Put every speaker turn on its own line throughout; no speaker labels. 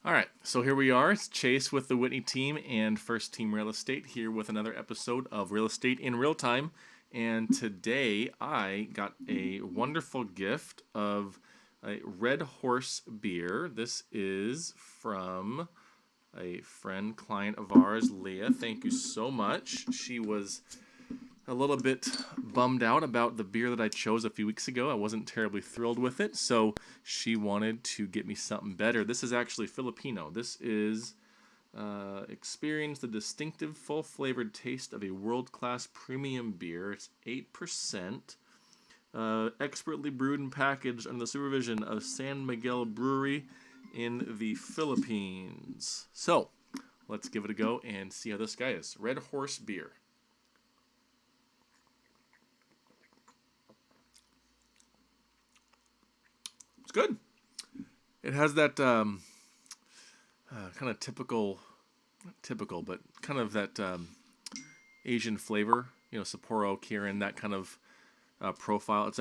All right, so here we are. It's Chase with the Whitney Team and First Team Real Estate here with another episode of Real Estate in Real Time. And today I got a wonderful gift of a Red Horse beer. This is from a friend, client of ours, Leah. Thank you so much. She was a little bit bummed out about the beer that I chose a few weeks ago. I wasn't terribly thrilled with it, so she wanted to get me something better. This is actually Filipino. This is experience the distinctive, full-flavored taste of a world-class premium beer. It's 8%, expertly brewed and packaged under the supervision of San Miguel Brewery in the Philippines. So, let's give it a go and see how this guy is. Red Horse beer. It's good. It has that kind of typical, but kind of that Asian flavor. You know, Sapporo, Kirin, that kind of profile. It's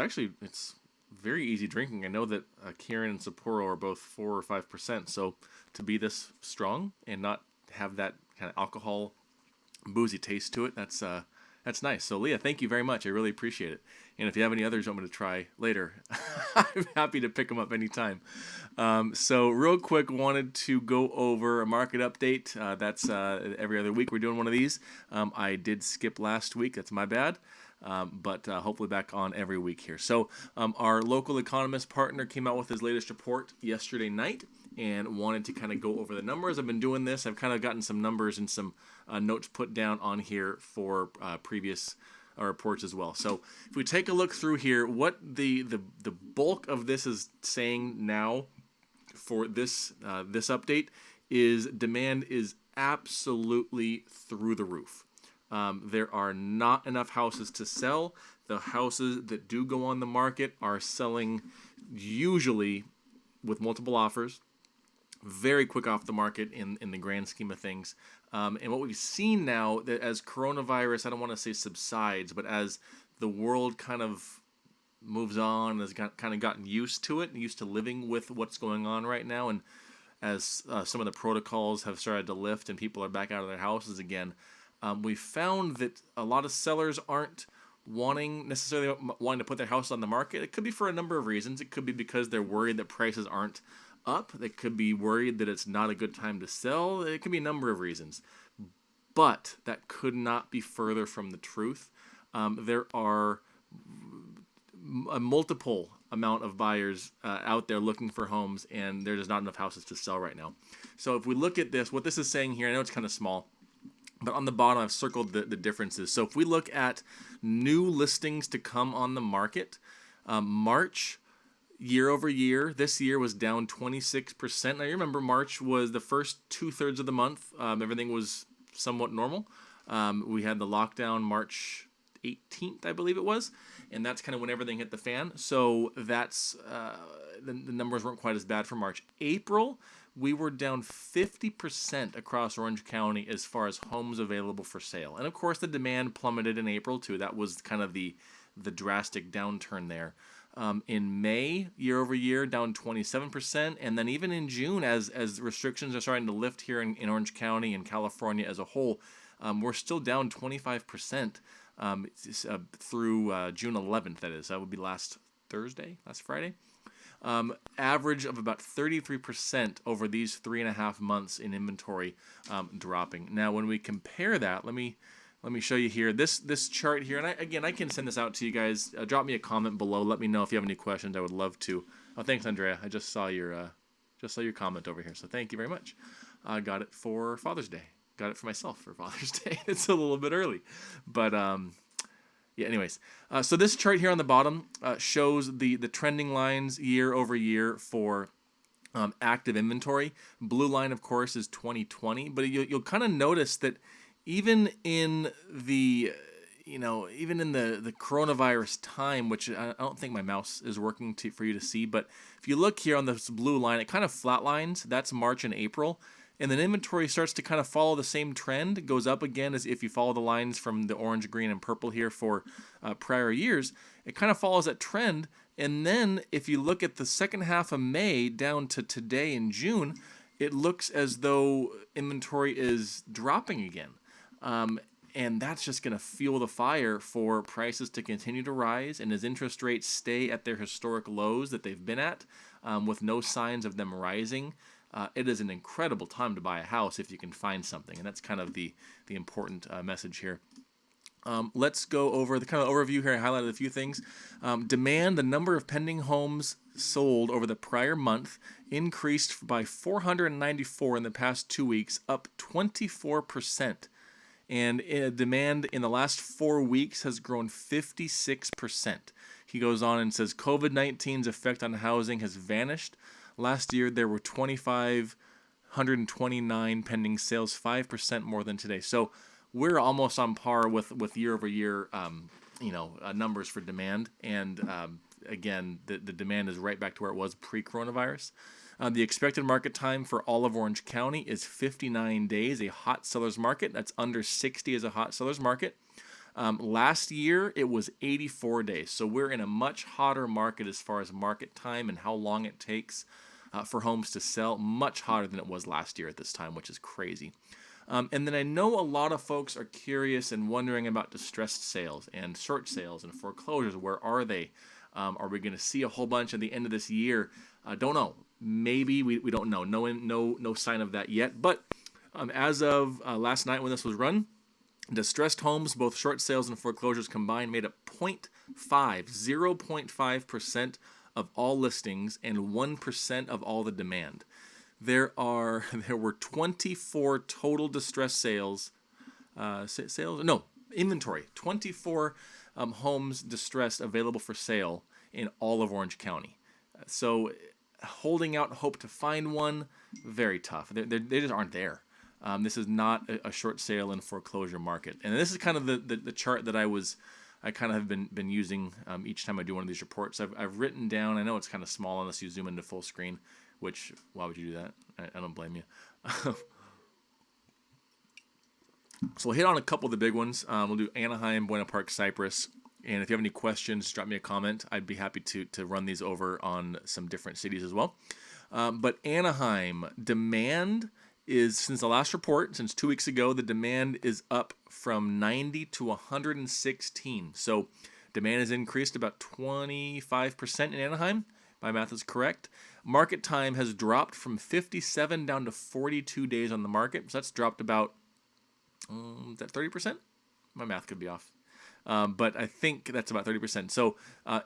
very easy drinking. I know that Kirin and Sapporo are both 4 or 5%. So to be this strong and not have that kind of alcohol, boozy taste to it, that's nice. So Leah, thank you very much. I really appreciate it. And if you have any others you want me to try later, I'm happy to pick them up anytime. So real quick, wanted to go over a market update. That's every other week we're doing one of these. I did skip last week. That's my bad. But hopefully back on every week here. So our local economist partner came out with his latest report yesterday night and wanted to kind of go over the numbers. I've been doing this. I've kind of gotten some numbers and some notes put down on here for previous reports as well. So if we take a look through here, what the bulk of this is saying now for this update is demand is absolutely through the roof. There are not enough houses to sell. The houses that do go on the market are selling usually with multiple offers, very quick off the market in the grand scheme of things. And what we've seen now, that as coronavirus, I don't want to say subsides, but as the world kind of moves on, has kind of gotten used to it, used to living with what's going on right now, and as some of the protocols have started to lift and people are back out of their houses again, we found that a lot of sellers aren't necessarily wanting to put their house on the market. It could be for a number of reasons. It could be because they're worried that prices aren't up. They could be worried that it's not a good time to sell. It could be a number of reasons. But that could not be further from the truth. There are a multiple amount of buyers out there looking for homes, and there's just not enough houses to sell right now. So if we look at this, what this is saying here, I know it's kind of small, but on the bottom I've circled the differences. So if we look at new listings to come on the market, March year over year, this year was down 26%. Now you remember March was the first 2/3 of the month. Everything was somewhat normal. We had the lockdown March 18th, I believe it was, and that's kind of when everything hit the fan. So that's the numbers weren't quite as bad for March. April, we were down 50% across Orange County as far as homes available for sale. And of course, the demand plummeted in April too. That was kind of the drastic downturn there. In May, year over year, down 27%. And then even in June, as restrictions are starting to lift here in Orange County and California as a whole, we're still down 25% through June 11th, that is. That would be last Friday. Average of about 33% over these 3.5 months in inventory dropping. Now, when we compare that, let me show you here this chart here, and I can send this out to you guys. Drop me a comment below. Let me know if you have any questions. I would love to. Oh, thanks, Andrea. I just saw your comment over here, so thank you very much. I got it for Father's Day. Got it for myself for Father's Day. It's a little bit early, but yeah. Anyways, so this chart here on the bottom shows the trending lines year over year for active inventory. Blue line, of course, is 2020, but you'll kind of notice that even in the coronavirus time, which I don't think my mouse is working for you to see, but if you look here on this blue line, it kind of flatlines. That's March and April. And then inventory starts to kind of follow the same trend. It goes up again as if you follow the lines from the orange, green, and purple here for prior years. It kind of follows that trend. And then if you look at the second half of May down to today in June, it looks as though inventory is dropping again. And that's just going to fuel the fire for prices to continue to rise. And as interest rates stay at their historic lows that they've been at, with no signs of them rising, it is an incredible time to buy a house if you can find something. And that's kind of the important message here. Let's go over the kind of overview here. I highlighted a few things. Demand, the number of pending homes sold over the prior month increased by 494 in the past 2 weeks, up 24%. And demand in the last 4 weeks has grown 56%. He goes on and says COVID-19's effect on housing has vanished. Last year there were 2,529 pending sales, 5% more than today. So we're almost on par with year-over-year numbers for demand. And again, the demand is right back to where it was pre-coronavirus. The expected market time for all of Orange County is 59 days, a hot seller's market. That's under 60 as a hot seller's market. Last year, it was 84 days. So we're in a much hotter market as far as market time and how long it takes for homes to sell, much hotter than it was last year at this time, which is crazy. And then I know a lot of folks are curious and wondering about distressed sales and short sales and foreclosures. Where are they? Are we going to see a whole bunch at the end of this year? Don't know. Maybe we don't know. No sign of that yet. But as of last night when this was run, distressed homes, both short sales and foreclosures combined, made up 0.5% of all listings and 1% of all the demand. There were 24 total distressed inventory. 24 homes distressed available for sale in all of Orange County. So holding out hope to find one, very tough. They just aren't there. This is not a short sale and foreclosure market. And this is kind of the chart that I kind of have been using each time I do one of these reports. I've written down, I know it's kind of small unless you zoom into full screen, which, why would you do that? I don't blame you. So we'll hit on a couple of the big ones. We'll do Anaheim, Buena Park, Cypress. And if you have any questions, drop me a comment. I'd be happy to run these over on some different cities as well. But Anaheim, demand is, since the last report, since 2 weeks ago, the demand is up from 90 to 116. So demand has increased about 25% in Anaheim. My math is correct. Market time has dropped from 57 down to 42 days on the market. So that's dropped about, is that 30%? My math could be off. But I think that's about 30%. So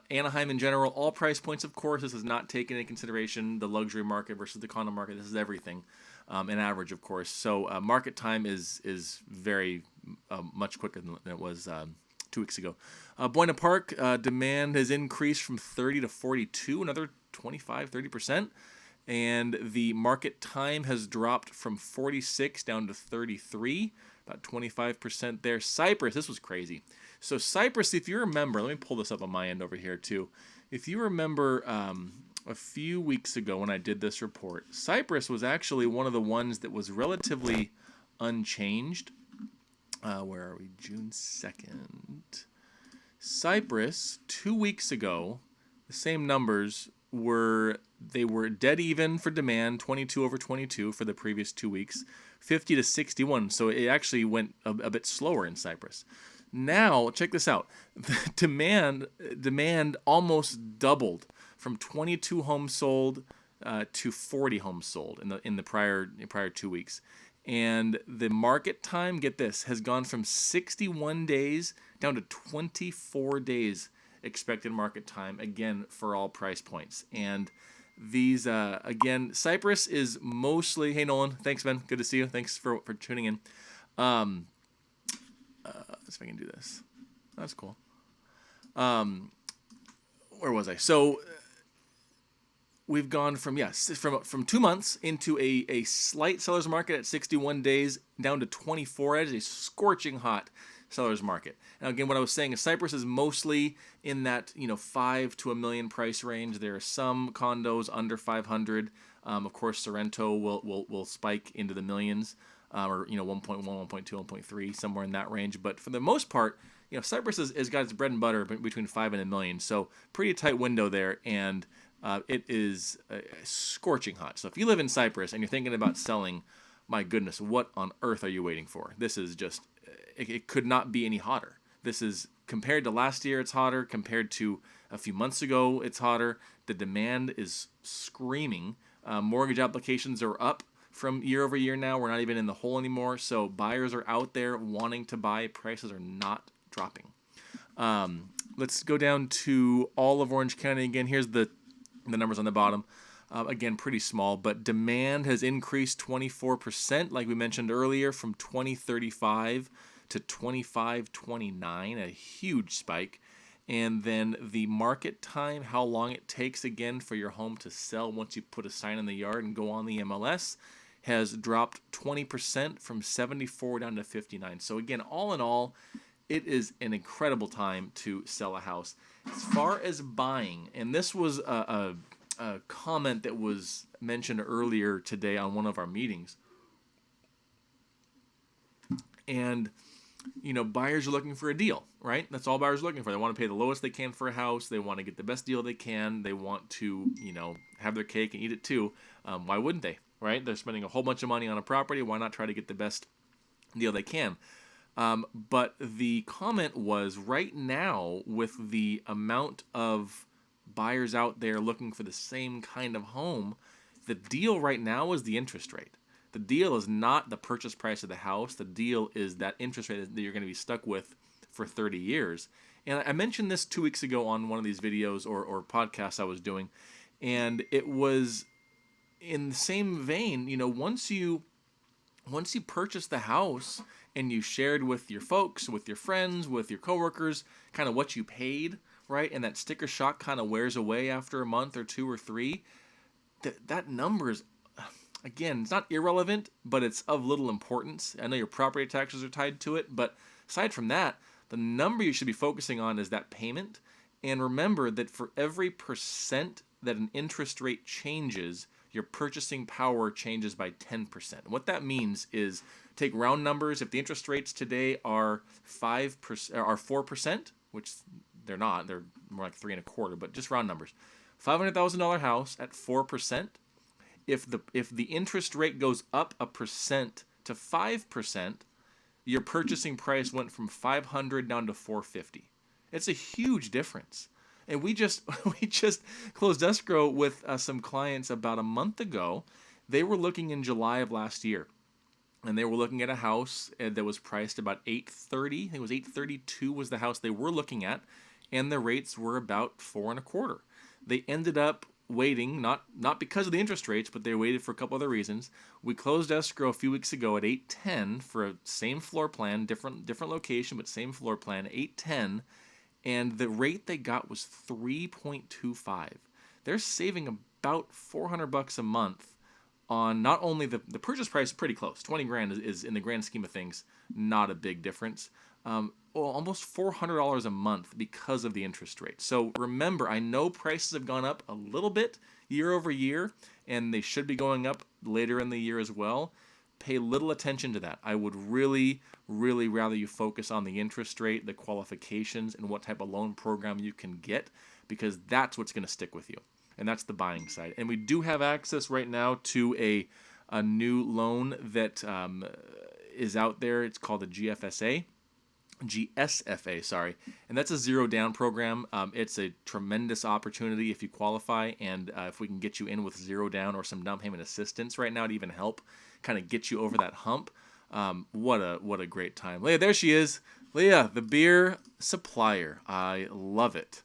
Anaheim in general, all price points, of course. This is not taken into consideration the luxury market versus the condo market. This is everything, an average, of course. So market time is very much quicker than it was 2 weeks ago. Buena Park, demand has increased from 30 to 42, another 25-30%. And the market time has dropped from 46 down to 33, about 25% there. Cypress, this was crazy. So Cypress, if you remember, let me pull this up on my end over here too. If you remember a few weeks ago when I did this report, Cypress was actually one of the ones that was relatively unchanged. Where are we? June 2nd. Cypress, 2 weeks ago, the same numbers were dead even for demand, 22 over 22 for the previous 2 weeks, 50 to 61. So it actually went a bit slower in Cypress. Now, check this out. The demand almost doubled from 22 homes sold to 40 homes sold in the prior 2 weeks. And the market time, get this, has gone from 61 days down to 24 days expected market time, again, for all price points. And these, again, Cypress is mostly, hey, Nolan, thanks, Ben, good to see you. Thanks for tuning in. Let's see if I can do this. That's cool. Where was I? So we've gone from 2 months into a slight seller's market at 61 days down to 24 days, a scorching hot seller's market. Now again, what I was saying is Cypress is mostly in that 5 to $1 million price range. There are some condos under 500. Of course, Sorrento will spike into the millions, or 1.1, 1.2, 1.3, somewhere in that range. But for the most part, Cypress has got its bread and butter between 5 and $1 million. So pretty tight window there. And It is scorching hot. So if you live in Cyprus and you're thinking about selling, my goodness, what on earth are you waiting for? This is just, it could not be any hotter. This is, compared to last year, it's hotter. Compared to a few months ago, it's hotter. The demand is screaming. Mortgage applications are up from year over year now. We're not even in the hole anymore. So buyers are out there wanting to buy. Prices are not dropping. Let's go down to all of Orange County again. Here's the numbers on the bottom. Again, pretty small, but demand has increased 24%, like we mentioned earlier, from 2035 to 2529, a huge spike. And then the market time, how long it takes again for your home to sell once you put a sign in the yard and go on the MLS, has dropped 20% from 74 down to 59. So again, all in all, it is an incredible time to sell a house. As far as buying, and this was a comment that was mentioned earlier today on one of our meetings. And, buyers are looking for a deal, right? That's all buyers are looking for. They want to pay the lowest they can for a house. They want to get the best deal they can. They want to, have their cake and eat it too. Why wouldn't they, right? They're spending a whole bunch of money on a property. Why not try to get the best deal they can? But the comment was, right now, with the amount of buyers out there looking for the same kind of home, the deal right now is the interest rate. The deal is not the purchase price of the house. The deal is that interest rate that you're going to be stuck with for 30 years. And I mentioned this 2 weeks ago on one of these videos or podcasts I was doing, and it was in the same vein. Once you purchase the house and you shared with your folks, with your friends, with your coworkers, kind of what you paid, right? And that sticker shock kind of wears away after a month or two or three. That number is, again, it's not irrelevant, but it's of little importance. I know your property taxes are tied to it, but aside from that, the number you should be focusing on is that payment. And remember that for every percent that an interest rate changes, your purchasing power changes by 10%. What that means is, take round numbers. If the interest rates today are 5% or 4%, which they're not, they're more like 3.25%, but just round numbers. $500,000 house at 4%. If the interest rate goes up 1% to 5%, your purchasing price went from $500 down to $450. It's a huge difference. And we just closed escrow with some clients about a month ago. They were looking in July of last year, and they were looking at a house that was priced about $830. I think it was $832 was the house they were looking at, and the rates were about 4.25. They ended up waiting, not because of the interest rates, but they waited for a couple other reasons. We closed escrow a few weeks ago at $810 for a same floor plan, different location, but same floor plan, $810. And the rate they got was 3.25. They're saving about $400 a month on not only the purchase price is pretty close. 20 grand is in the grand scheme of things not a big difference. Almost $400 a month because of the interest rate. So remember, I know prices have gone up a little bit year over year, and they should be going up later in the year as well. Pay little attention to that. I would really, really rather you focus on the interest rate, the qualifications, and what type of loan program you can get, because that's what's going to stick with you. And that's the buying side. And we do have access right now to a new loan that is out there. It's called the GSFA, sorry. And that's a zero down program. It's a tremendous opportunity if you qualify, and if we can get you in with zero down or some down payment assistance right now to even help kind of get you over that hump. What a great time. Leah, there she is. Leah, the beer supplier. I love it.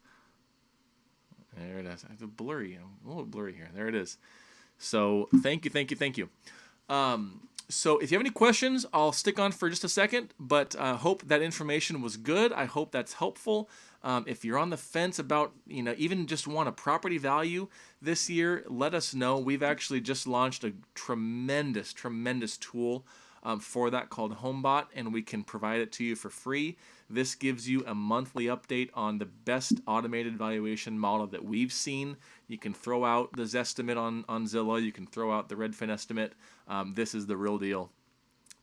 There it is. It's a little blurry here. There it is. So thank you. So if you have any questions, I'll stick on for just a second, but hope that information was good. I hope that's helpful. If you're on the fence about, even just want a property value this year, let us know. We've actually just launched a tremendous tool for that called HomeBot, and we can provide it to you for free. This gives you a monthly update on the best automated valuation model that we've seen. You can throw out the Zestimate on Zillow. You can throw out the Redfin estimate. This is the real deal.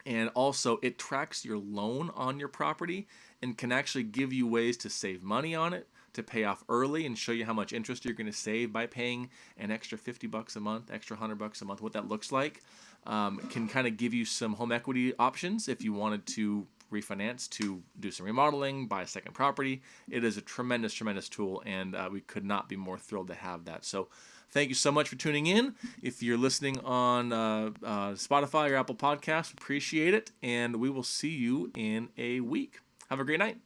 And also, it tracks your loan on your property and can actually give you ways to save money on it, to pay off early and show you how much interest you're going to save by paying an extra $50 a month, extra $100 a month, what that looks like. Can kind of give you some home equity options if you wanted to refinance to do some remodeling, buy a second property. It is a tremendous, tremendous tool, and we could not be more thrilled to have that. So thank you so much for tuning in. If you're listening on Spotify or Apple Podcasts, appreciate it, and we will see you in a week. Have a great night.